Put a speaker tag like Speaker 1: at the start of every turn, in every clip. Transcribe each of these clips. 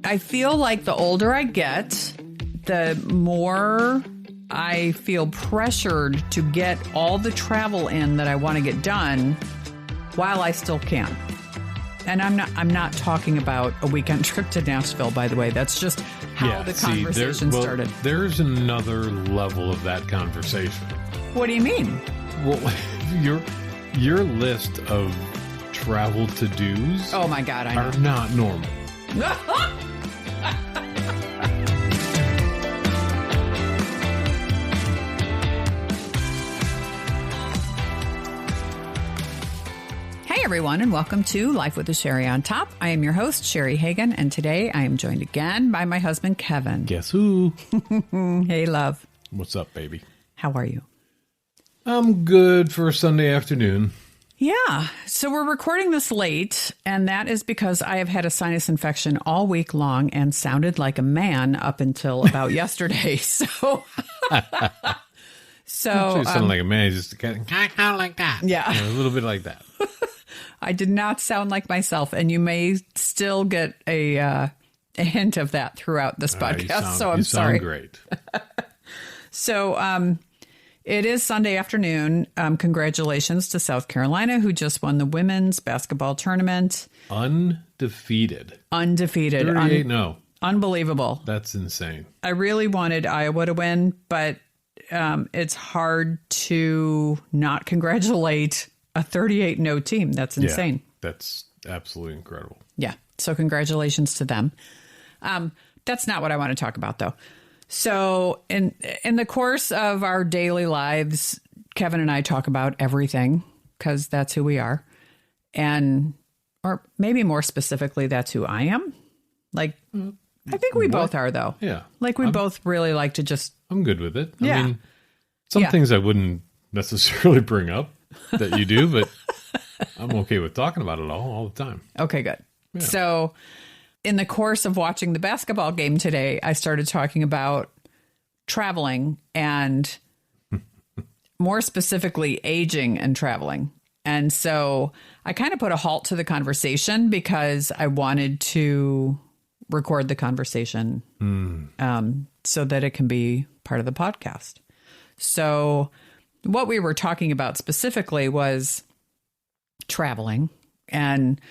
Speaker 1: I feel like the older I get, the more I feel pressured to get all the travel in that I want to get done while I still can. And I'm not talking about a weekend trip to Nashville, by the way. That's just how the conversation started.
Speaker 2: There's another level of that conversation.
Speaker 1: What do you mean?
Speaker 2: Well, your list of travel to-dos
Speaker 1: oh my God, I know.
Speaker 2: are not normal.
Speaker 1: Hey everyone, and welcome to Life with a Cheri on Top. I am your host, Cheri Hagan, and today I am joined again by my husband, Kevin.
Speaker 2: Guess who?
Speaker 1: Hey, love.
Speaker 2: What's up, baby?
Speaker 1: How are you?
Speaker 2: I'm good for a Sunday afternoon.
Speaker 1: Yeah, so we're recording this late, and that is because I have had a sinus infection all week long and sounded like a man up until about yesterday. So
Speaker 2: You sound like a man, just kind of like that.
Speaker 1: Yeah.
Speaker 2: A little bit like that.
Speaker 1: I did not sound like myself, and you may still get a hint of that throughout this podcast. I'm sorry.
Speaker 2: You sound great.
Speaker 1: So it is Sunday afternoon. Congratulations to South Carolina, who just won the women's basketball tournament.
Speaker 2: Undefeated.
Speaker 1: 38-0. Unbelievable.
Speaker 2: That's insane.
Speaker 1: I really wanted Iowa to win, but it's hard to not congratulate a 38-0 team. That's insane.
Speaker 2: Yeah, that's absolutely incredible.
Speaker 1: Yeah. So congratulations to them. That's not what I want to talk about, though. So in the course of our daily lives, Kevin and I talk about everything because that's who we are. Or maybe more specifically, that's who I am. Like, I think we both are, though.
Speaker 2: Yeah.
Speaker 1: Like, we both really like to just...
Speaker 2: I'm good with it.
Speaker 1: Yeah.
Speaker 2: I mean, some things I wouldn't necessarily bring up that you do, but I'm okay with talking about it all the time.
Speaker 1: Okay, good.
Speaker 2: Yeah.
Speaker 1: So in the course of watching the basketball game today, I started talking about traveling and more specifically aging and traveling. And so I kind of put a halt to the conversation because I wanted to record the conversation so that it can be part of the podcast. So what we were talking about specifically was traveling, and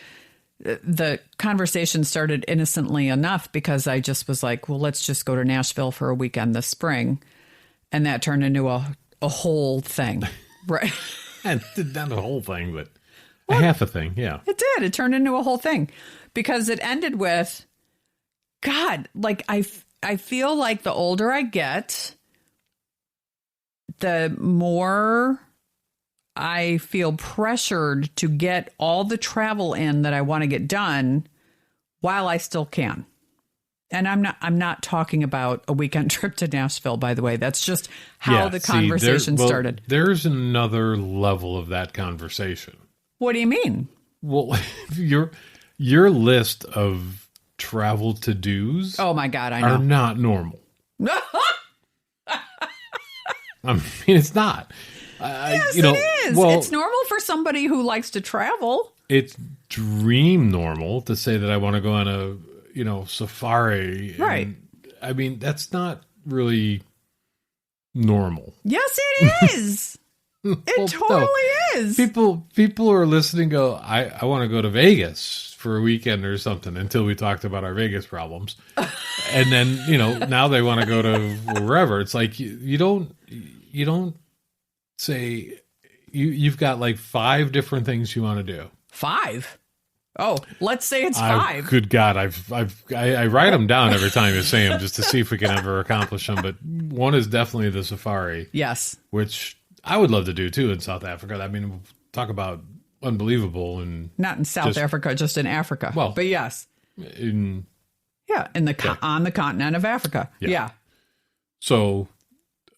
Speaker 1: the conversation started innocently enough because I just was like, well, let's just go to Nashville for a weekend this spring. And that turned into a whole thing. Right.
Speaker 2: And not a whole thing, but a half a thing. Yeah.
Speaker 1: It did. It turned into a whole thing because it ended with, God, like I feel like the older I get, the more I feel pressured to get all the travel in that I want to get done while I still can. And I'm not talking about a weekend trip to Nashville, by the way. That's just how the conversation started.
Speaker 2: There's another level of that conversation.
Speaker 1: What do you mean?
Speaker 2: Well, your list of travel to-dos
Speaker 1: oh my God, I know.
Speaker 2: are not normal. I mean, it's not.
Speaker 1: Yes, it is.
Speaker 2: Well,
Speaker 1: it's normal for somebody who likes to travel.
Speaker 2: It's dream normal to say that I want to go on a, safari.
Speaker 1: Right.
Speaker 2: I mean, that's not really normal.
Speaker 1: Yes, it is. It totally is.
Speaker 2: People are listening go, I want to go to Vegas for a weekend or something until we talked about our Vegas problems. And then, now they want to go to wherever. It's like you don't say you've got like 5 different things you want to do.
Speaker 1: 5? Oh, let's say it's 5.
Speaker 2: Good God, I write them down every time you say them just to see if we can ever accomplish them. But one is definitely the safari.
Speaker 1: Yes,
Speaker 2: which I would love to do too in South Africa. I mean, talk about unbelievable and
Speaker 1: not in South Africa, just in Africa.
Speaker 2: Well,
Speaker 1: but yes,
Speaker 2: on
Speaker 1: the continent of Africa. Yeah.
Speaker 2: So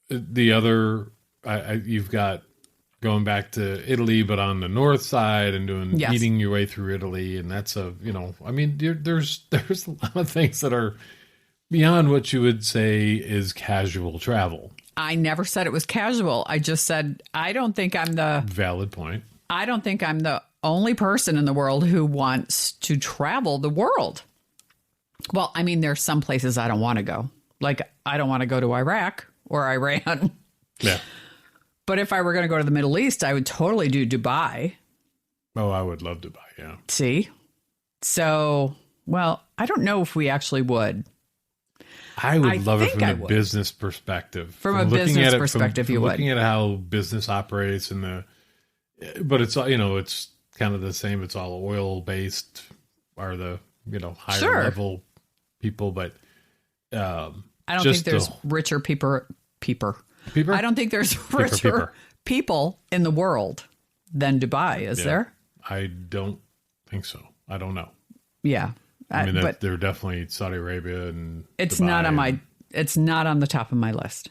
Speaker 2: the other, you've got going back to Italy, but on the north side and eating your way through Italy, and that's there's a lot of things that are beyond what you would say is casual travel.
Speaker 1: I never said it was casual. I just said I don't think I'm the
Speaker 2: valid point.
Speaker 1: I don't think I'm the only person in the world who wants to travel the world. Well, I mean, there's some places I don't want to go. Like, I don't want to go to Iraq or Iran.
Speaker 2: Yeah.
Speaker 1: But if I were going to go to the Middle East, I would totally do Dubai.
Speaker 2: Oh, I would love Dubai, yeah.
Speaker 1: See? So, well, I don't know if we actually would.
Speaker 2: I would love it from a business perspective.
Speaker 1: From a business perspective, you would.
Speaker 2: Looking at how business operates but it's, it's kind of the same. It's all oil based, are the, higher level people, but I
Speaker 1: don't think there's richer peeper. I don't think there's richer people in the world than Dubai, is there?
Speaker 2: I don't think so. I don't know.
Speaker 1: Yeah.
Speaker 2: I mean, they're definitely Saudi Arabia and
Speaker 1: it's
Speaker 2: Dubai
Speaker 1: it's not on the top of my list.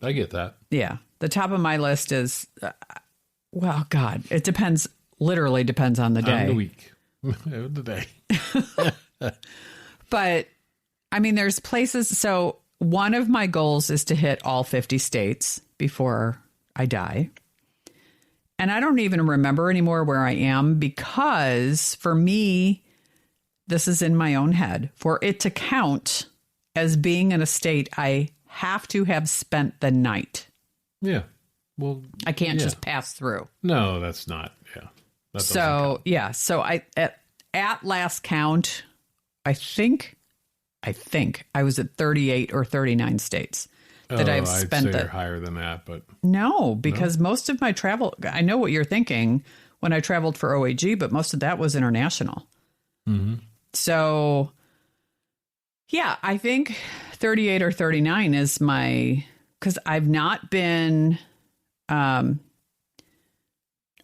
Speaker 2: I get that.
Speaker 1: Yeah. The top of my list is, well, God, it literally depends on the day.
Speaker 2: On the week. The day.
Speaker 1: But, I mean, there's places. So one of my goals is to hit all 50 states before I die. And I don't even remember anymore where I am because for me, this is in my own head. For it to count as being in a state, I have to have spent the night.
Speaker 2: Yeah. Well,
Speaker 1: I can't just pass through.
Speaker 2: No, that's not. Yeah. That
Speaker 1: so, yeah. So at last count, I think I was at 38 or 39 states that I've spent.
Speaker 2: I'd say you're higher than that, but
Speaker 1: no, because most of my travel, I know what you're thinking when I traveled for OAG, but most of that was international.
Speaker 2: Mm-hmm.
Speaker 1: So, yeah, I think 38 or 39 is because I've not been, I've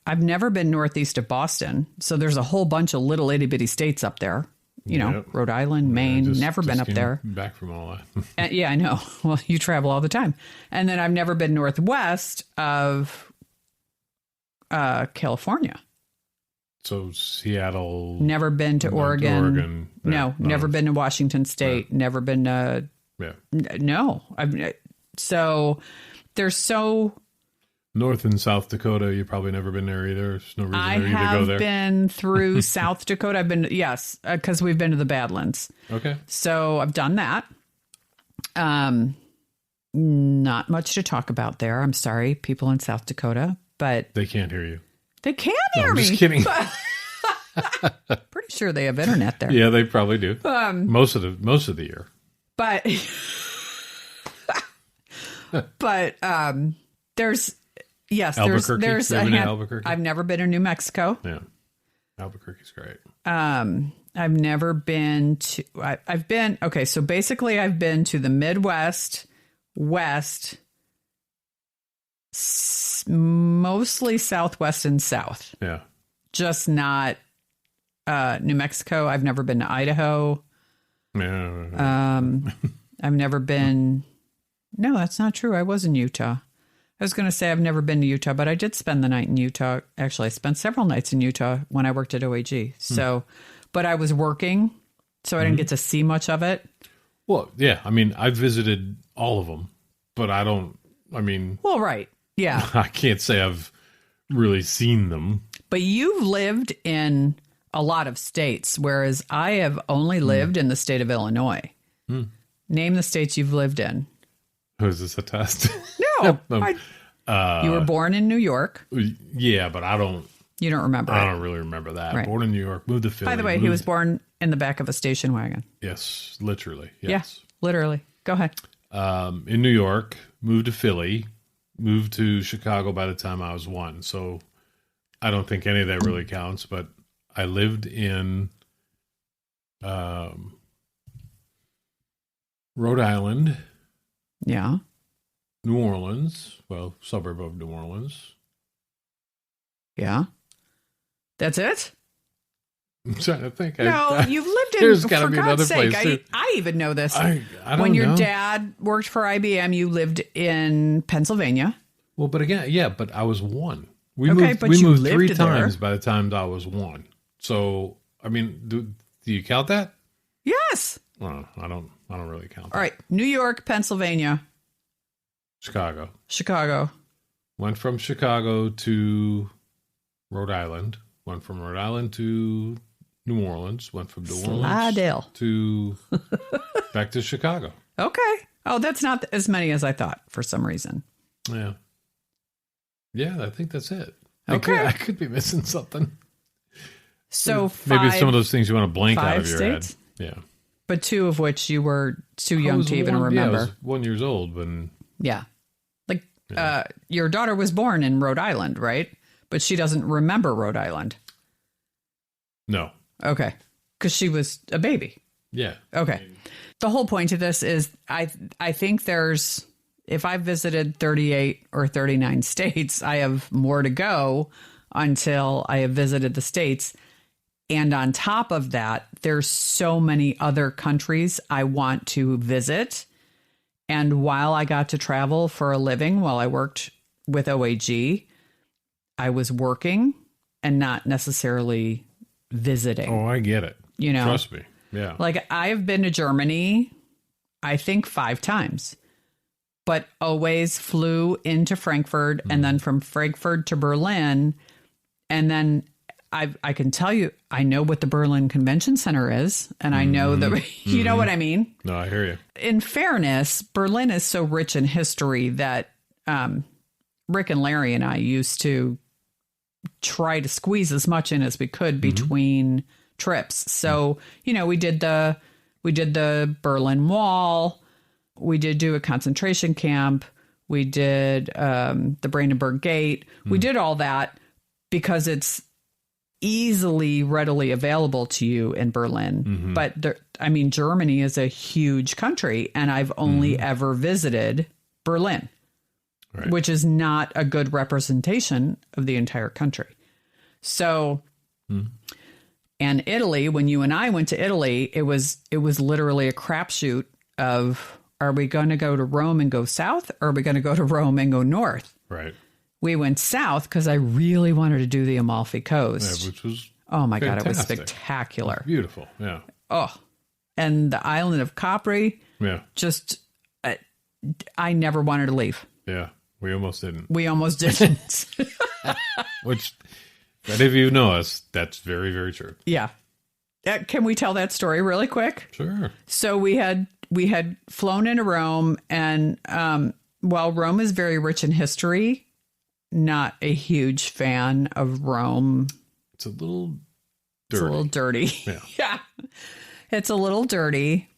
Speaker 1: never been northeast of Boston. So there's a whole bunch of little itty bitty states up there, know, Rhode Island, Maine, never been up there.
Speaker 2: Back from all that.
Speaker 1: Yeah, I know. Well, you travel all the time. And then I've never been northwest of California.
Speaker 2: So Seattle.
Speaker 1: Never been to Oregon. No,
Speaker 2: Yeah,
Speaker 1: never been to Washington State.
Speaker 2: Yeah.
Speaker 1: Never been to.
Speaker 2: Yeah.
Speaker 1: No. So there's so.
Speaker 2: North and South Dakota, you've probably never been there either. There's no reason
Speaker 1: I
Speaker 2: for you to go there.
Speaker 1: have been through South Dakota. I've been, yes, because we've been to the Badlands.
Speaker 2: Okay.
Speaker 1: So I've done that. Not much to talk about there. I'm sorry, people in South Dakota, but
Speaker 2: they can't hear you.
Speaker 1: They can hear me.
Speaker 2: I'm just kidding.
Speaker 1: Pretty sure they have internet there.
Speaker 2: Yeah, they probably do. Most of the year.
Speaker 1: But there's
Speaker 2: Albuquerque.
Speaker 1: There's
Speaker 2: Albuquerque?
Speaker 1: I've never been to New Mexico.
Speaker 2: Yeah, Albuquerque's great.
Speaker 1: I've never been to. I've been okay. So basically, I've been to the Midwest, West, mostly Southwest and South.
Speaker 2: Yeah,
Speaker 1: just not New Mexico. I've never been to Idaho.
Speaker 2: Yeah.
Speaker 1: I've never been. No, that's not true. I was in Utah. I was going to say I've never been to Utah, but I did spend the night in Utah. Actually, I spent several nights in Utah when I worked at OAG. So, but I was working, so I didn't get to see much of it.
Speaker 2: Well, yeah. I mean, I visited all of them, but well,
Speaker 1: right. Yeah.
Speaker 2: I can't say I've really seen them.
Speaker 1: But you've lived in a lot of states, whereas I have only lived in the state of Illinois. Name the states you've lived in.
Speaker 2: Oh, is this a test?
Speaker 1: No. You were born in New York.
Speaker 2: Yeah, but
Speaker 1: You don't remember.
Speaker 2: I don't really remember that.
Speaker 1: Right.
Speaker 2: Born in New York, moved to Philly.
Speaker 1: By the way, he was born in the back of a station wagon.
Speaker 2: Yes, literally. Yes.
Speaker 1: Yeah, literally. Go ahead.
Speaker 2: In New York, moved to Philly, moved to Chicago by the time I was 1. So I don't think any of that really counts, but I lived in Rhode Island.
Speaker 1: Yeah.
Speaker 2: New Orleans, well, suburb of New Orleans.
Speaker 1: Yeah. That's it?
Speaker 2: I'm trying to think.
Speaker 1: You've lived in,
Speaker 2: there's got to be another
Speaker 1: sake,
Speaker 2: place.
Speaker 1: I even know this.
Speaker 2: I don't
Speaker 1: when your
Speaker 2: know.
Speaker 1: dad worked for IBM, you lived in Pennsylvania.
Speaker 2: Well, but again, yeah, but I was 1. We
Speaker 1: Okay, but you
Speaker 2: moved
Speaker 1: lived
Speaker 2: 3
Speaker 1: there.
Speaker 2: times by the time I was 1. So, I mean, do you count that?
Speaker 1: Yes.
Speaker 2: Well, I don't really count that.
Speaker 1: All right. New York, Pennsylvania,
Speaker 2: Chicago. Went from Chicago to Rhode Island. Went from Rhode Island to New Orleans. Went from New
Speaker 1: Slidell
Speaker 2: Orleans to back to Chicago.
Speaker 1: Okay. Oh, that's not as many as I thought for some reason.
Speaker 2: Yeah. Yeah, I think that's it.
Speaker 1: Okay.
Speaker 2: I could be missing something.
Speaker 1: So
Speaker 2: maybe some of those things you want to blank out of your
Speaker 1: states?
Speaker 2: head. Yeah.
Speaker 1: But 2 of which you were too young to even remember.
Speaker 2: Yeah, I was 1 year old when.
Speaker 1: Yeah. Like, your daughter was born in Rhode Island, right? But she doesn't remember Rhode Island.
Speaker 2: No.
Speaker 1: Okay. Because she was a baby.
Speaker 2: Yeah.
Speaker 1: Okay. The whole point of this is I think there's, if I've visited 38 or 39 states, I have more to go until I have visited the states. And on top of that, there's so many other countries I want to visit. And while I got to travel for a living, while I worked with OAG, I was working and not necessarily visiting.
Speaker 2: Oh, I get it.
Speaker 1: You know,
Speaker 2: trust me. Yeah.
Speaker 1: Like I've been to Germany, I think 5 times, but always flew into Frankfurt and then from Frankfurt to Berlin. And then I can tell you, I know what the Berlin Convention Center is. And I know that, you know what I mean?
Speaker 2: No, I hear you.
Speaker 1: In fairness, Berlin is so rich in history that Rick and Larry and I used to try to squeeze as much in as we could between trips. So, you know, we did the Berlin Wall. We did do a concentration camp. We did the Brandenburg Gate. We did all that because it's readily available to you in Berlin. But Germany is a huge country, and I've only ever visited Berlin, which is not a good representation of the entire country. So, and Italy, when you and I went to Italy, it was literally a crapshoot of, are we going to go to Rome and go south, or are we going to go to Rome and go north?
Speaker 2: Right.
Speaker 1: We went south because I really wanted to do the Amalfi Coast.
Speaker 2: Yeah, which was
Speaker 1: oh my
Speaker 2: fantastic.
Speaker 1: God, it was spectacular.
Speaker 2: Beautiful, yeah.
Speaker 1: Oh, and the island of Capri, just, I never wanted to leave.
Speaker 2: Yeah, we almost didn't. Which, if any of you know us, that's very, very true.
Speaker 1: Yeah. Can we tell that story really quick?
Speaker 2: Sure.
Speaker 1: So we had flown into Rome, and while Rome is very rich in history, not a huge fan of Rome.
Speaker 2: It's a little dirty.
Speaker 1: It's a little dirty.
Speaker 2: Yeah.
Speaker 1: Yeah. It's a little dirty.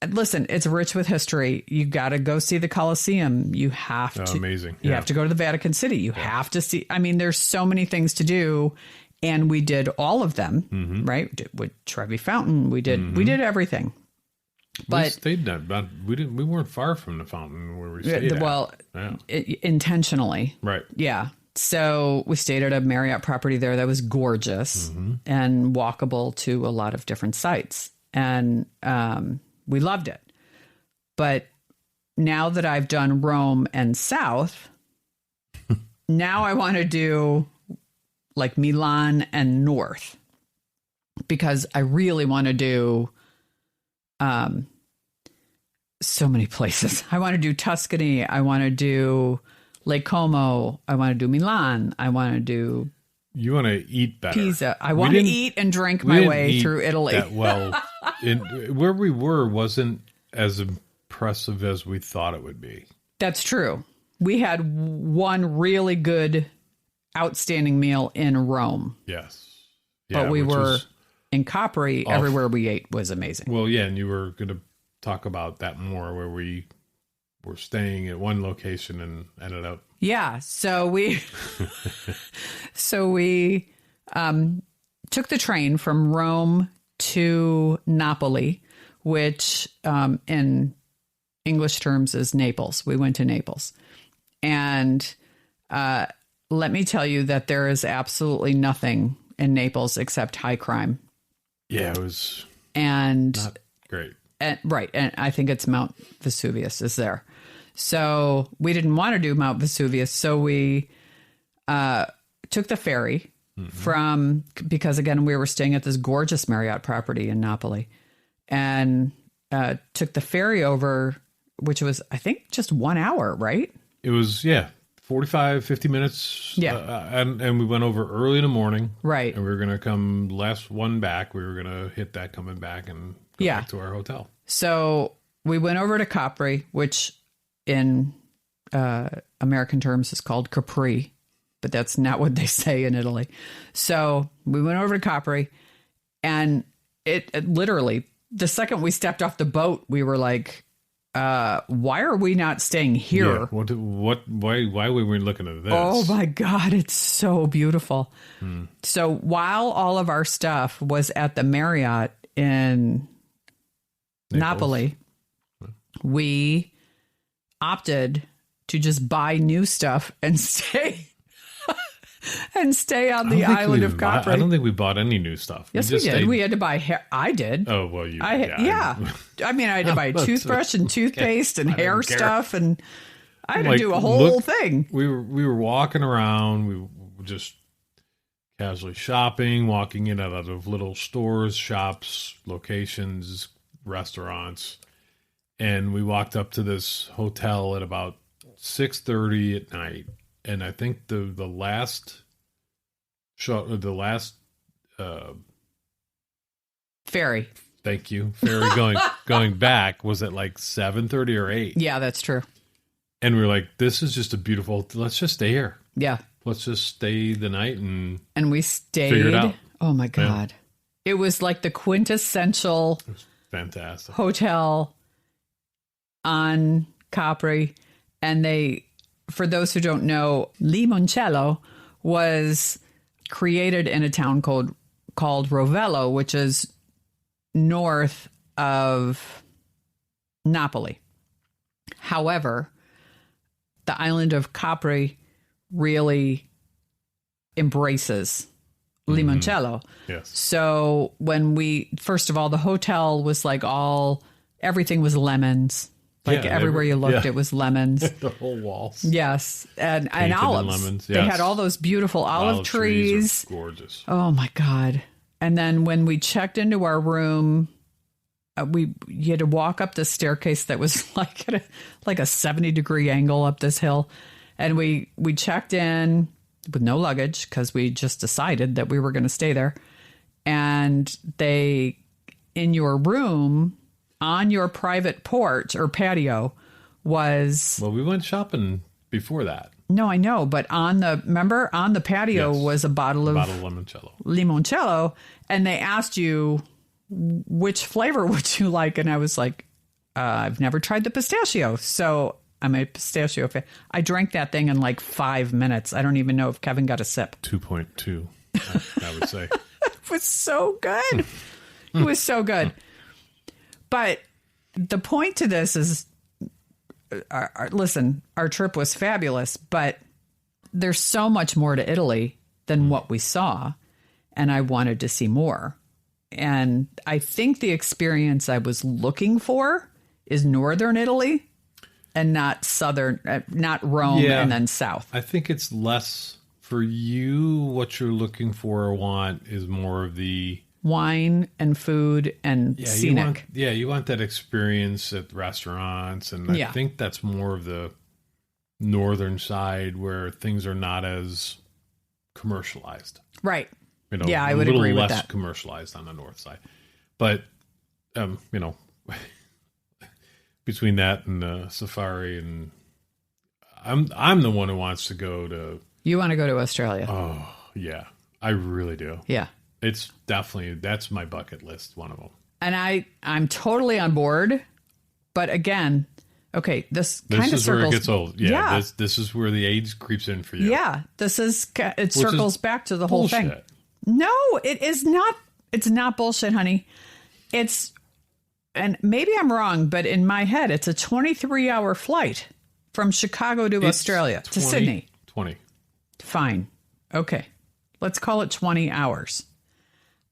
Speaker 1: Listen, it's rich with history. You got to go see the Colosseum. You have to.
Speaker 2: Amazing.
Speaker 1: You have to go to the Vatican City. You have to see. I mean, there's so many things to do, and we did all of them. Right? We did with Trevi Fountain. We did everything. But
Speaker 2: we stayed there, but we weren't far from the fountain where we stayed.
Speaker 1: Well, intentionally.
Speaker 2: Right.
Speaker 1: Yeah. So we stayed at a Marriott property there that was gorgeous and walkable to a lot of different sites. And we loved it. But now that I've done Rome and South, now I want to do like Milan and North, because I really want to do so many places. I want to do Tuscany. I want to do Lake Como. I want to do Milan. I want to do.
Speaker 2: You want to eat better.
Speaker 1: Pisa. I want to eat and drink my way through Italy.
Speaker 2: Well, where we were wasn't as impressive as we thought it would be.
Speaker 1: That's true. We had one really good, outstanding meal in Rome.
Speaker 2: Yes.
Speaker 1: Yeah, but we were in Capri. Everywhere we ate was amazing.
Speaker 2: Well, yeah, and you were going to talk about that more, where we were staying at one location and ended up. Yeah.
Speaker 1: So we took the train from Rome to Napoli, which in English terms is Naples. We went to Naples. And let me tell you that there is absolutely nothing in Naples except high crime.
Speaker 2: Yeah, it was
Speaker 1: not
Speaker 2: great.
Speaker 1: Right. And I think it's Mount Vesuvius is there. So we didn't want to do Mount Vesuvius. So we took the ferry because again, we were staying at this gorgeous Marriott property in Napoli, and took the ferry over, which was, I think, just 1 hour, right?
Speaker 2: It was, 45, 50 minutes.
Speaker 1: Yeah.
Speaker 2: And we went over early in the morning.
Speaker 1: Right.
Speaker 2: And we were going to come last one back. We were going to hit that coming back and go back to our hotel.
Speaker 1: So we went over to Capri, which in American terms is called Capri, but that's not what they say in Italy. So we went over to Capri, and it literally, the second we stepped off the boat, we were like, why are we not staying here?
Speaker 2: Yeah. Why were we looking at this?
Speaker 1: Oh my God, it's so beautiful. So while all of our stuff was at the Marriott in Napoli, we opted to just buy new stuff and stay on the island of Capri.
Speaker 2: I don't think we bought any new stuff.
Speaker 1: Yes, we did. We had to buy hair. I did.
Speaker 2: Oh, well,
Speaker 1: I mean, I had to buy toothbrush and toothpaste and hair stuff, and I had to do a whole thing.
Speaker 2: We were walking around. We were just casually shopping, walking in and out of little stores, shops, locations, restaurants. And we walked up to this hotel at about 6:30 at night. And I think the last
Speaker 1: ferry.
Speaker 2: Thank you. Ferry going back was at like 7:30 or 8.
Speaker 1: Yeah, that's true.
Speaker 2: And we were like, this is just a beautiful, let's just stay here.
Speaker 1: Yeah.
Speaker 2: Let's just stay the night and
Speaker 1: we stayed.
Speaker 2: Figure it out.
Speaker 1: Oh my God. Yeah. It was like the quintessential
Speaker 2: fantastic
Speaker 1: hotel on Capri. And for those who don't know, Limoncello was created in a town called Rovello, which is north of Napoli. However, the island of Capri really embraces Limoncello.
Speaker 2: Yes.
Speaker 1: So first of all, the hotel was like everything was lemons. Like everywhere you looked, it was lemons.
Speaker 2: The whole walls.
Speaker 1: Yes. And olives.
Speaker 2: Lemons.
Speaker 1: Yes. They had all those beautiful olive trees.
Speaker 2: Are gorgeous. Oh
Speaker 1: my God. And then when we checked into our room, you had to walk up the staircase that was like at a 70-degree angle up this hill. And we checked in with no luggage because we just decided that we were going to stay there. And in your room, on your private porch or patio was...
Speaker 2: Well, we went shopping before that.
Speaker 1: No, I know. But on the patio was a bottle of limoncello. And they asked you, which flavor would you like? And I was like, I've never tried the pistachio. So I'm a pistachio fan. I drank that thing in like 5 minutes. I don't even know if Kevin got a sip.
Speaker 2: 2.2, I would say.
Speaker 1: It was so good. It was so good. But the point to this is, listen, our trip was fabulous, but there's so much more to Italy than what we saw, and I wanted to see more. And I think the experience I was looking for is northern Italy and not southern, not Rome and then south.
Speaker 2: I think it's less for you. What you're looking for or want is more of the
Speaker 1: wine and food and scenic.
Speaker 2: You want that experience at restaurants. And I think that's more of the northern side where things are not as commercialized.
Speaker 1: Right. I would agree with that. A little less
Speaker 2: commercialized on the north side. But, between that and the safari and I'm the one who wants to go to...
Speaker 1: You want to go to Australia.
Speaker 2: Oh, yeah. I really do.
Speaker 1: Yeah.
Speaker 2: It's definitely, that's my bucket list, one of them.
Speaker 1: And I'm totally on board. But again, okay, this kind of circles.
Speaker 2: This is where it gets old. Yeah. This is where the age creeps in for you.
Speaker 1: Yeah. It circles back to the whole thing. No, it is not. It's not bullshit, honey. And maybe I'm wrong, but in my head, it's a 23-hour flight from Chicago to Australia, to Sydney.
Speaker 2: 20.
Speaker 1: Fine. Okay. Let's call it 20 hours.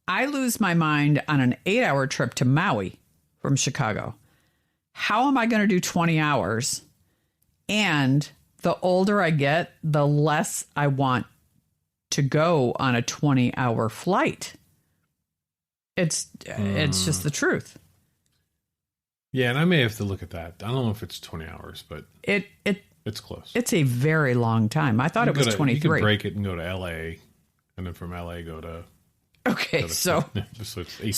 Speaker 1: I lose my mind on an 8-hour trip to Maui from Chicago. How am I going to do 20 hours? And the older I get, the less I want to go on a 20-hour flight. It's just the truth.
Speaker 2: Yeah, and I may have to look at that. I don't know if it's 20 hours, but
Speaker 1: it
Speaker 2: It's close.
Speaker 1: It's a very long time. I thought it was 23.
Speaker 2: You can break it and go to L.A., and then from L.A. go to...
Speaker 1: Okay, so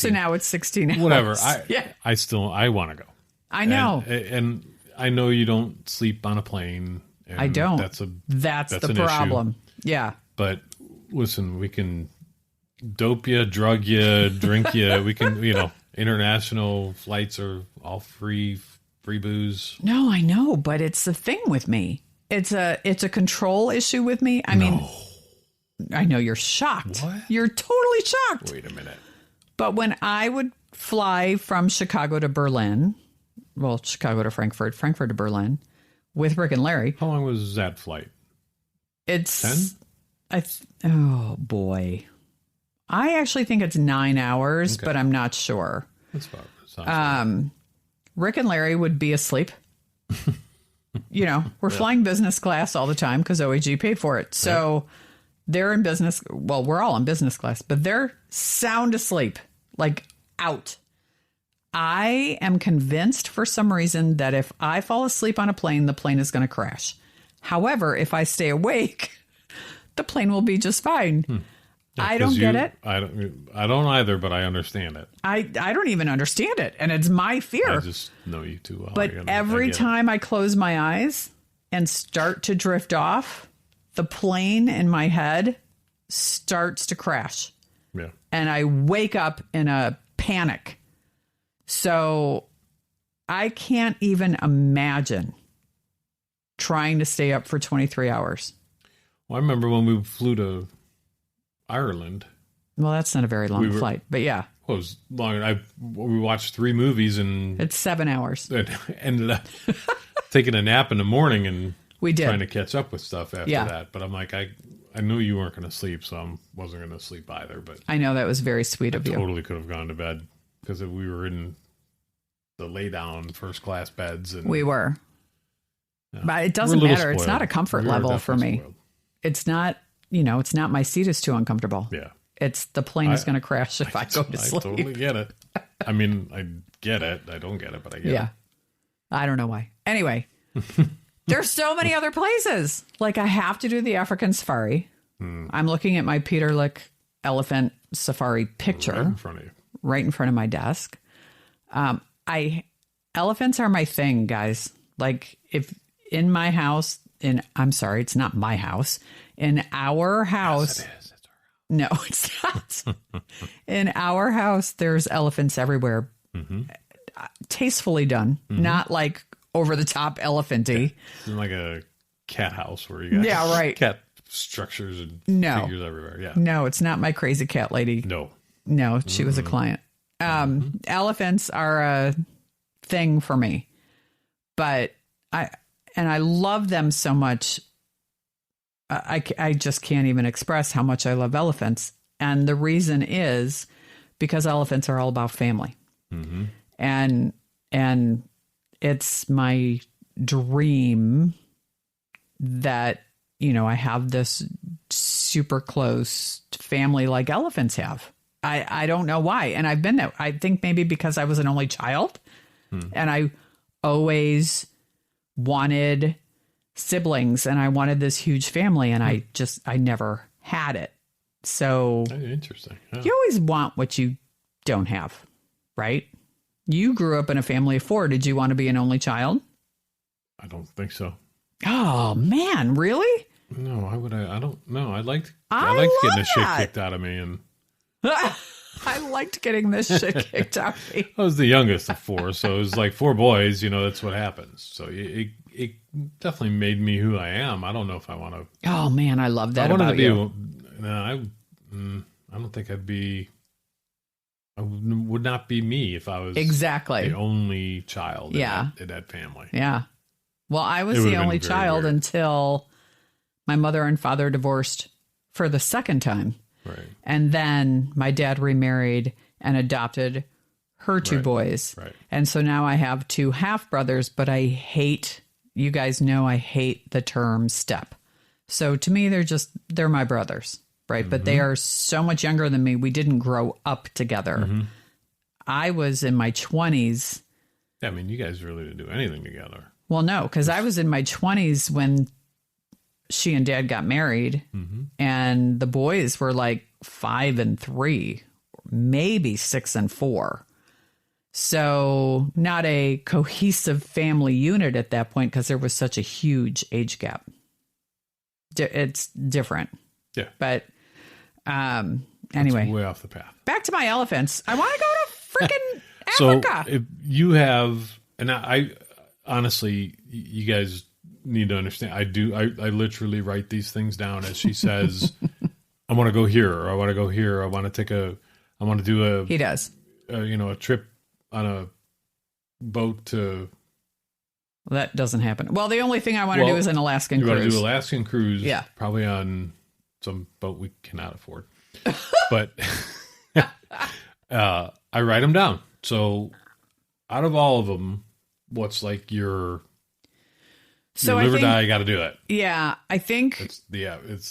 Speaker 1: now it's 16 hours.
Speaker 2: Whatever. I want to go.
Speaker 1: I know.
Speaker 2: And I know you don't sleep on a plane. And
Speaker 1: I don't.
Speaker 2: That's
Speaker 1: the problem.
Speaker 2: Issue.
Speaker 1: Yeah.
Speaker 2: But listen, we can dope you, drug you, drink you. We can, international flights are all free booze.
Speaker 1: No, I know, but it's the thing with me. It's a control issue with me. I mean, I know you're shocked.
Speaker 2: What?
Speaker 1: You're totally shocked.
Speaker 2: Wait a minute.
Speaker 1: But when I would fly from Chicago to Berlin, Chicago to Frankfurt to Berlin with Rick and Larry.
Speaker 2: How long was that flight?
Speaker 1: It's 10? Oh boy. I actually think it's 9 hours, but I'm not sure.
Speaker 2: That's about
Speaker 1: Rick and Larry would be asleep. We're flying business class all the time because OAG paid for it. So they're in business. Well, we're all in business class, but they're sound asleep, like out. I am convinced for some reason that if I fall asleep on a plane, the plane is going to crash. However, if I stay awake, the plane will be just fine. Yeah, I don't get it.
Speaker 2: I don't either, but I understand it.
Speaker 1: I don't even understand it. And it's my fear.
Speaker 2: I just know you too well.
Speaker 1: But every time I close my eyes and start to drift off, the plane in my head starts to crash.
Speaker 2: Yeah.
Speaker 1: And I wake up in a panic. So I can't even imagine trying to stay up for 23 hours.
Speaker 2: Well, I remember when we flew to Ireland.
Speaker 1: Well, that's not a very long flight, but yeah.
Speaker 2: Well, it was long. We watched 3 movies and...
Speaker 1: It's 7 hours.
Speaker 2: And ended up taking a nap in the morning and
Speaker 1: we did.
Speaker 2: Trying to catch up with stuff after that. But I'm like, I knew you weren't going to sleep, so I wasn't going to sleep either. But
Speaker 1: I know that was very sweet of you.
Speaker 2: Totally could have gone to bed because we were in the lay-down first-class beds. And
Speaker 1: we were. Yeah. But it doesn't matter. Spoiled. It's not a comfort level for me.
Speaker 2: Spoiled.
Speaker 1: It's not, it's not my seat is too uncomfortable.
Speaker 2: Yeah.
Speaker 1: It's the plane is going to crash if I go to sleep.
Speaker 2: I totally get it. I mean, I get it. I don't get it, but I get it.
Speaker 1: I don't know why. Anyway, there's so many other places. Like I have to do the African safari. I'm looking at my Peter Lick elephant safari picture.
Speaker 2: Right in front of you.
Speaker 1: Right in front of my desk. Elephants are my thing, guys. Like if in my house, I'm sorry, it's not my house. In our house.
Speaker 2: Yes, it is. It's
Speaker 1: no, it's not. In our house, there's elephants everywhere. Mm-hmm. Tastefully done. Mm-hmm. Not like over the top elephanty.
Speaker 2: It's like a cat house where you got cat structures and figures everywhere. Yeah.
Speaker 1: No, it's not my crazy cat lady. No, she was a client. Elephants are a thing for me, but I love them so much. I just can't even express how much I love elephants. And the reason is because elephants are all about family. Mm-hmm. And it's my dream that, I have this super close family like elephants have. I don't know why. And I've been there. I think maybe because I was an only child and I always wanted siblings and I wanted this huge family and I never had it. So
Speaker 2: interesting. Yeah.
Speaker 1: You always want what you don't have, right? You grew up in a family of 4. Did you want to be an only child?
Speaker 2: I don't think so.
Speaker 1: Oh man, really?
Speaker 2: No, why would I? I don't know. I liked getting the shit kicked out of me and
Speaker 1: I liked getting this shit kicked out of me.
Speaker 2: I was the youngest of 4, so it was like 4 boys, that's what happens. So it definitely made me who I am. I don't know if I want to.
Speaker 1: Oh man, I love that about you.
Speaker 2: I don't think I'd be. I would not be me if I was the only child in that family.
Speaker 1: Yeah. Well, I was the only child until my mother and father divorced for the second time.
Speaker 2: Right.
Speaker 1: And then my dad remarried and adopted her 2 boys.
Speaker 2: Right.
Speaker 1: And so now I have 2 half brothers, but I hate the term step. So to me, they're my brothers. Right. Mm-hmm. But they are so much younger than me. We didn't grow up together. Mm-hmm. I was in my 20s.
Speaker 2: Yeah, I mean, you guys really didn't do anything together.
Speaker 1: Well, no, because I was in my 20s when she and Dad got married, and the boys were like 5 and 3, maybe 6 and 4. So not a cohesive family unit at that point because there was such a huge age gap. It's different.
Speaker 2: Yeah.
Speaker 1: But anyway.
Speaker 2: That's way off the path.
Speaker 1: Back to my elephants. I want to go to freaking Africa.
Speaker 2: So if you have, and I honestly, you guys need to understand, I literally write these things down as she says, I want to go here, or I want to go here, or I want to do a,
Speaker 1: he does,
Speaker 2: a trip on a boat to.
Speaker 1: That doesn't happen. Well, the only thing I want to do is an Alaskan cruise.
Speaker 2: You want to do Alaskan cruise.
Speaker 1: Yeah.
Speaker 2: Probably on some boat we cannot afford. But I write them down. So out of all of them, what's like your live or die, got to do it.
Speaker 1: Yeah, I think.
Speaker 2: It's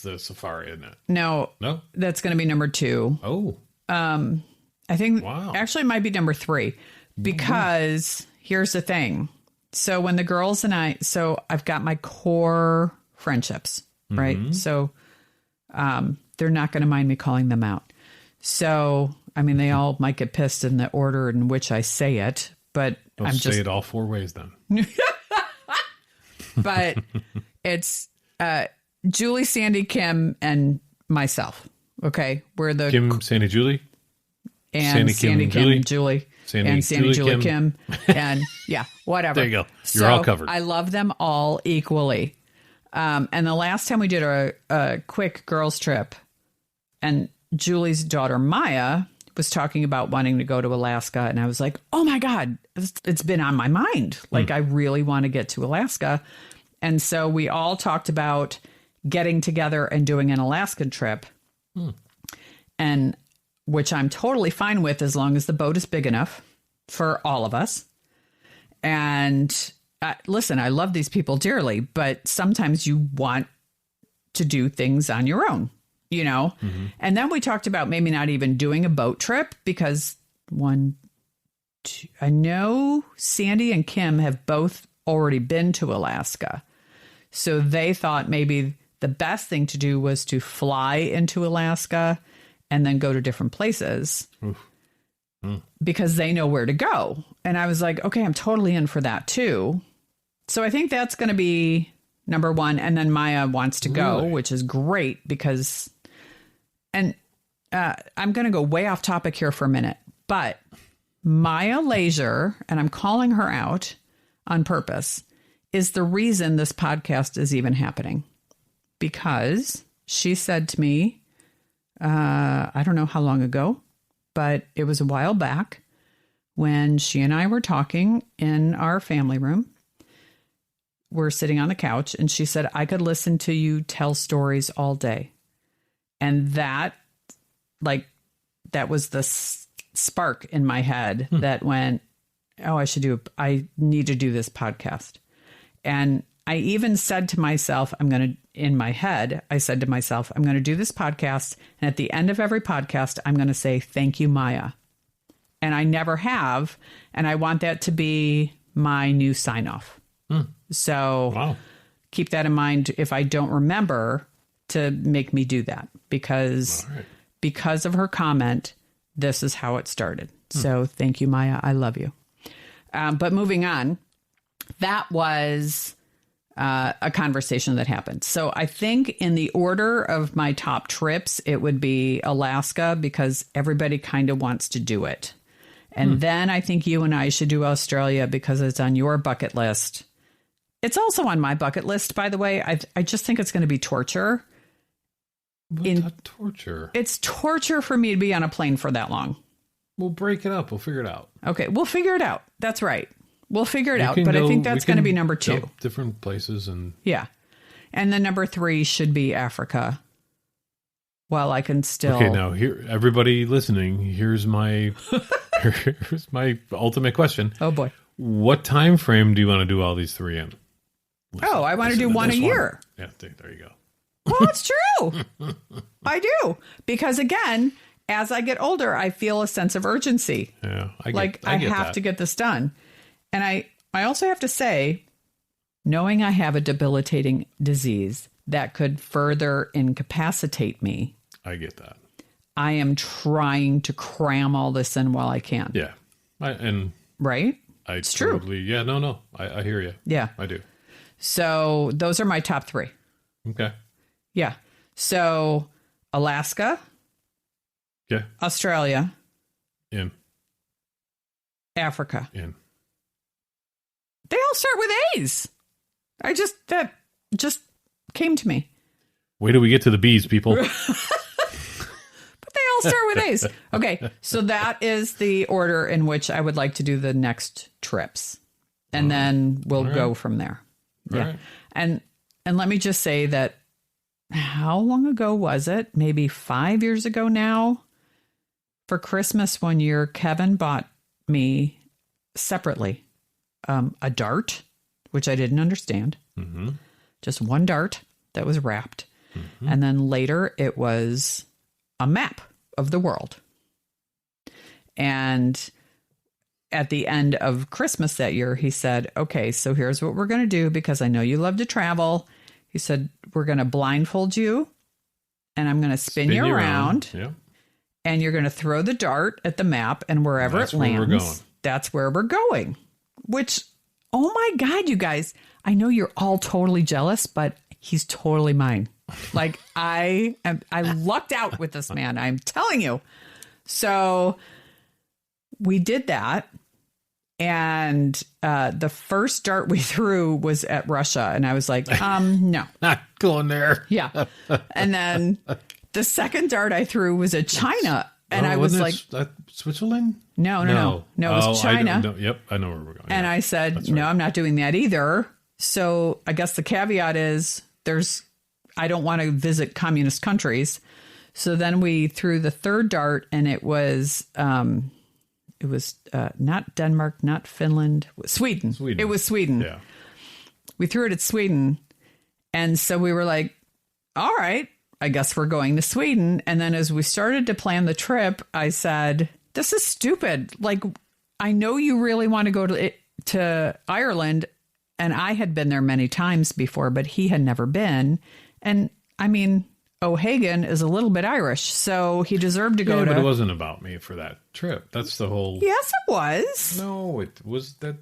Speaker 2: the safari, isn't it?
Speaker 1: No, that's going to be number 2.
Speaker 2: Oh.
Speaker 1: I think actually it might be number 3 because here's the thing. So when the girls and I've got my core friendships, right? So they're not going to mind me calling them out. So, I mean, they all might get pissed in the order in which I say it, but
Speaker 2: I'm just say it all 4 ways then.
Speaker 1: But it's Julie, Sandy, Kim, and myself. Okay, we're the
Speaker 2: Kim, Sandy, Julie,
Speaker 1: and Sandy, Kim, and Julie. Sandy, Julie, Kim, and yeah, whatever.
Speaker 2: There you go. You're all covered.
Speaker 1: I love them all equally. And the last time we did a quick girls trip, and Julie's daughter Maya was talking about wanting to go to Alaska, and I was like, "Oh my God, it's been on my mind. Like, I really want to get to Alaska." And so we all talked about getting together and doing an Alaskan trip, and which I'm totally fine with as long as the boat is big enough for all of us. And listen, I love these people dearly, but sometimes you want to do things on your own, And then we talked about maybe not even doing a boat trip because I know Sandy and Kim have both already been to Alaska. So they thought maybe the best thing to do was to fly into Alaska and then go to different places because they know where to go. And I was like, okay, I'm totally in for that too. So I think that's going to be number 1. And then Maya wants to go, which is great because, and I'm going to go way off topic here for a minute, but Maya Leisure, and I'm calling her out on purpose, is the reason this podcast is even happening. Because she said to me, I don't know how long ago, but it was a while back when she and I were talking in our family room. We're sitting on the couch and she said, I could listen to you tell stories all day. And that was the spark in my head that went, oh, I need to do this podcast. And I even said to myself, I said to myself, I'm going to do this podcast. And at the end of every podcast, I'm going to say, thank you, Maya. And I never have. And I want that to be my new sign off. So keep that in mind if I don't remember to make me do that because of her comment, this is how it started. So thank you, Maya. I love you. But moving on, that was a conversation that happened. So I think in the order of my top trips, it would be Alaska because everybody kind of wants to do it. And then I think you and I should do Australia because it's on your bucket list. It's also on my bucket list, by the way. I just think it's going to be torture.
Speaker 2: Torture?
Speaker 1: It's torture for me to be on a plane for that long.
Speaker 2: We'll break it up. We'll figure it out.
Speaker 1: Okay, we'll figure it out. That's right. We'll figure it out, but I think that's going to be number 2.
Speaker 2: Different places and
Speaker 1: yeah, and then number 3 should be Africa. Well, I can still.
Speaker 2: Okay, now here, everybody listening, here's my ultimate question.
Speaker 1: Oh boy,
Speaker 2: what time frame do you want to do all these 3 in?
Speaker 1: I want to do one a year.
Speaker 2: Yeah, there you go.
Speaker 1: Well, it's true. I do because again, as I get older, I feel a sense of urgency.
Speaker 2: Yeah,
Speaker 1: I have to get this done. And I also have to say, knowing I have a debilitating disease that could further incapacitate me.
Speaker 2: I get that.
Speaker 1: I am trying to cram all this in while I can.
Speaker 2: Yeah.
Speaker 1: Right?
Speaker 2: It's
Speaker 1: true.
Speaker 2: Yeah, no. I hear you.
Speaker 1: Yeah.
Speaker 2: I do.
Speaker 1: So those are my top 3.
Speaker 2: Okay.
Speaker 1: Yeah. So Alaska.
Speaker 2: Yeah.
Speaker 1: Australia.
Speaker 2: In.
Speaker 1: Africa.
Speaker 2: In.
Speaker 1: They all start with A's. That just came to me.
Speaker 2: Wait till we get to the B's, people.
Speaker 1: But they all start with A's. Okay, so that is the order in which I would like to do the next trips. And then we'll go from there. Yeah.
Speaker 2: Right.
Speaker 1: And let me just say that how long ago was it? Maybe 5 years ago now. For Christmas one year, Kevin bought me separately a dart, which I didn't understand.
Speaker 2: Mm-hmm.
Speaker 1: Just one dart that was wrapped. Mm-hmm. And then later it was a map of the world. And at the end of Christmas that year, he said, okay, so here's what we're going to do because I know you love to travel. He said, we're going to blindfold you and I'm going to spin you around.
Speaker 2: Yeah.
Speaker 1: And you're going to throw the dart at the map and wherever it lands, that's where we're going. Which, oh my God, you guys, I know you're all totally jealous, but he's totally mine. Like I lucked out with this man. I'm telling you. So we did that. And the first dart we threw was at Russia. And I was like, no.
Speaker 2: Not going there.
Speaker 1: Yeah. And then the second dart I threw was at China. And I was like,
Speaker 2: Switzerland?
Speaker 1: No. It was China.
Speaker 2: Yep. I know where we're going.
Speaker 1: And I said, no, I'm not doing that either. So I guess the caveat is I don't want to visit communist countries. So then we threw the third dart and it was not Denmark, not Finland, Sweden. It was Sweden.
Speaker 2: Yeah.
Speaker 1: We threw it at Sweden. And so we were like, all right, I guess we're going to Sweden. And then as we started to plan the trip, I said, this is stupid. Like, I know you really want to go to Ireland. And I had been there many times before, but he had never been. And I mean, Hagan is a little bit Irish, so he deserved to go to...
Speaker 2: but it wasn't about me for that trip. That's the whole...
Speaker 1: Yes, it was.
Speaker 2: No, it was that...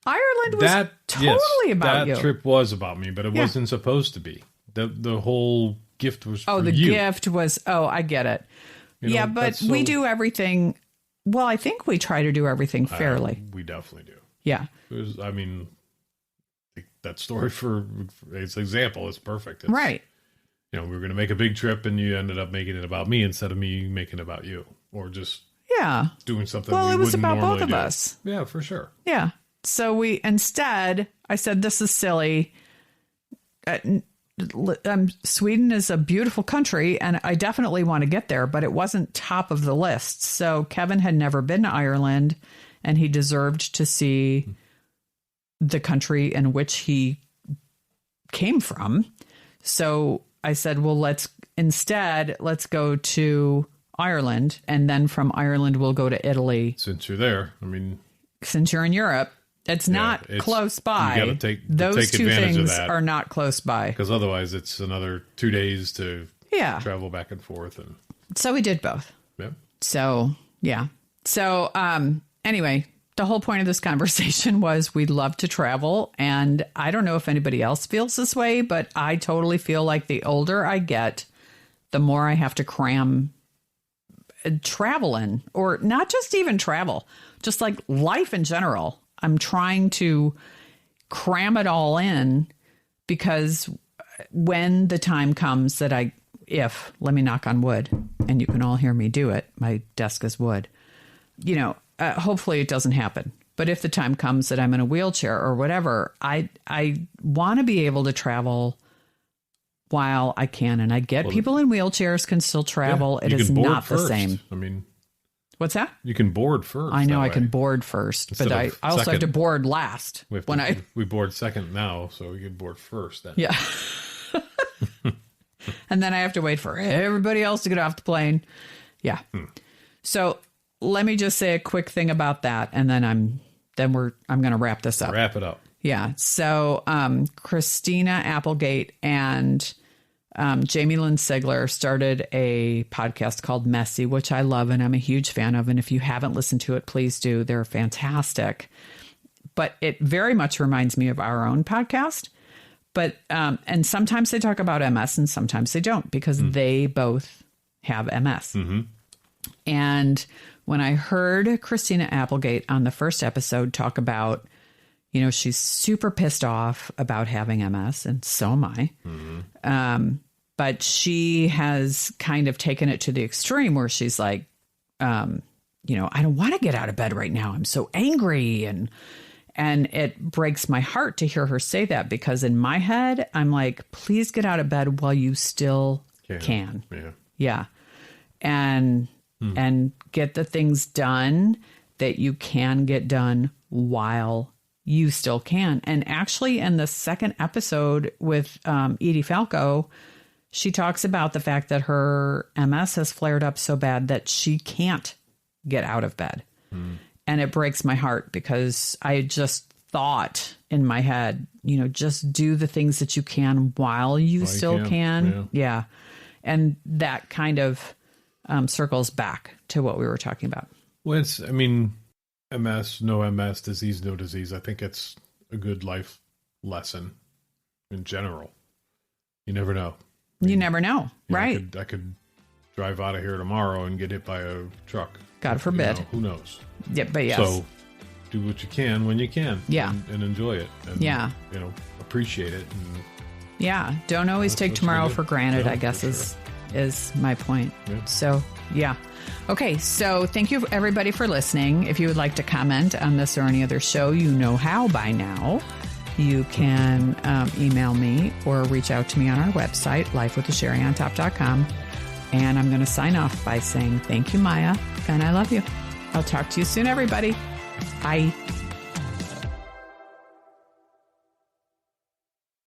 Speaker 1: Ireland was totally about you.
Speaker 2: That trip was about me, but it wasn't supposed to be. The whole gift was for you.
Speaker 1: Gift was... Oh, I get it. But we do everything... Well, I think we try to do everything fairly.
Speaker 2: We definitely do.
Speaker 1: Yeah.
Speaker 2: That story for its example is perfect.
Speaker 1: Right.
Speaker 2: We were going to make a big trip and you ended up making it about me instead of me making it about you or just doing something.
Speaker 1: Well, it was about both of us.
Speaker 2: Yeah, for sure.
Speaker 1: Yeah. So instead, I said, this is silly. Sweden is a beautiful country and I definitely want to get there, but it wasn't top of the list. So Kevin had never been to Ireland and he deserved to see the country in which he came from. So I said, well, let's go to Ireland. And then from Ireland, we'll go to Italy.
Speaker 2: Since you're there.
Speaker 1: Since you're in Europe, it's not close by.
Speaker 2: You got to
Speaker 1: those two
Speaker 2: advantage
Speaker 1: things
Speaker 2: of that,
Speaker 1: are not close by.
Speaker 2: Because otherwise it's another 2 days to travel back and forth. And
Speaker 1: so we did both.
Speaker 2: Yeah.
Speaker 1: So, yeah. So, anyway, the whole point of this conversation was we love to travel. And I don't know if anybody else feels this way, but I totally feel like the older I get, the more I have to cram travel in, or not just even travel, just like life in general. I'm trying to cram it all in because when the time comes that let me knock on wood and you can all hear me do it. My desk is wood, hopefully it doesn't happen. But if the time comes that I'm in a wheelchair or whatever, I want to be able to travel while I can. And I get people in wheelchairs can still travel. It is not the same. What's that?
Speaker 2: You can board first.
Speaker 1: I know I can board first, but I also have to board last.
Speaker 2: We board second now, so we can board first then.
Speaker 1: Yeah. And then I have to wait for everybody else to get off the plane. Yeah. So let me just say a quick thing about that, and then I'm going to wrap this up.
Speaker 2: Wrap it up.
Speaker 1: Yeah. So Christina Applegate and Jamie Lynn Sigler started a podcast called Messy, which I love and I'm a huge fan of. And if you haven't listened to it, please do. They're fantastic. But it very much reminds me of our own podcast. But and sometimes they talk about MS and sometimes they don't because they both have MS. Mm-hmm. And when I heard Christina Applegate on the first episode talk about, you know, she's super pissed off about having MS, and so am I. Mm-hmm. But she has kind of taken it to the extreme where she's like, you know, I don't want to get out of bed right now. I'm so angry. And it breaks my heart to hear her say that because in my head, I'm like, please get out of bed while you still can. Yeah. Yeah. And get the things done that you can get done while you still can. And actually in the second episode with Edie Falco, she talks about the fact that her MS has flared up so bad that she can't get out of bed. And it breaks my heart because I just thought in my head, you know, just do the things that you can while you still can. Yeah. And that kind of circles back to what we were talking about.
Speaker 2: Well, it's, I mean, MS, no MS, disease, no disease. I think it's a good life lesson in general. You never know.
Speaker 1: You never know, right?
Speaker 2: I could drive out of here tomorrow and get hit by a truck.
Speaker 1: God forbid.
Speaker 2: You know, who knows?
Speaker 1: Yeah, but yes.
Speaker 2: So do what you can when you can.
Speaker 1: Yeah.
Speaker 2: And enjoy it. And, you know, appreciate it. And
Speaker 1: yeah. Don't always take tomorrow for granted, I guess is my point. Yeah. So, yeah. Okay. So thank you everybody for listening. If you would like to comment on this or any other show, you know how by now. You can email me or reach out to me on our website, lifewithasherryontop.com. And I'm going to sign off by saying thank you, Maya, and I love you. I'll talk to you soon, everybody. Bye.